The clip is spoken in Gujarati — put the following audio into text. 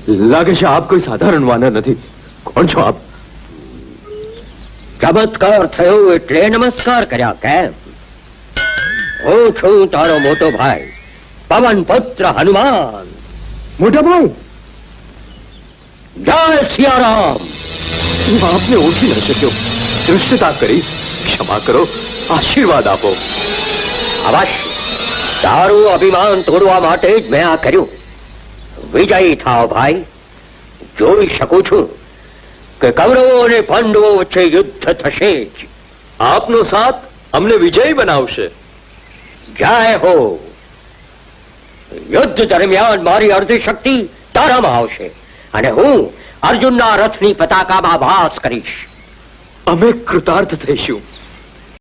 લાગે છે આપ કોઈ સાધારણ વાનર નથી. કોણ છો આપ? ચમત્કાર થયો એટલે નમસ્કાર કર્યા કેમ? હું છું તારો મોટો ભાઈ પવન પુત્ર હનુમાન. મોટા ભાઈ, જય સિયારામ. હું આપને ઓળખી ન શક્યો. દૃષ્ટતા કરી ક્ષમા કરો, આશીર્વાદ આપો. અવશ્ય, તારું અભિમાન તોડવા માટે જ મેં આ કર્યું. વિજયી થાવ ભાઈ. જોઈ શકું છું કે કૌરવો અને પાંડવો વચ્ચે યુદ્ધ થશે જ. આપનો સાથ અમને વિજયી બનાવશે. જય હો. યુદ્ધ દરમિયાન મારી અર્ધ શક્તિ તારામાં આવશે અને હું અર્જુનના રથની પતાકામાં વાસ કરીશ. અમે કૃતાર્થ થઈશું.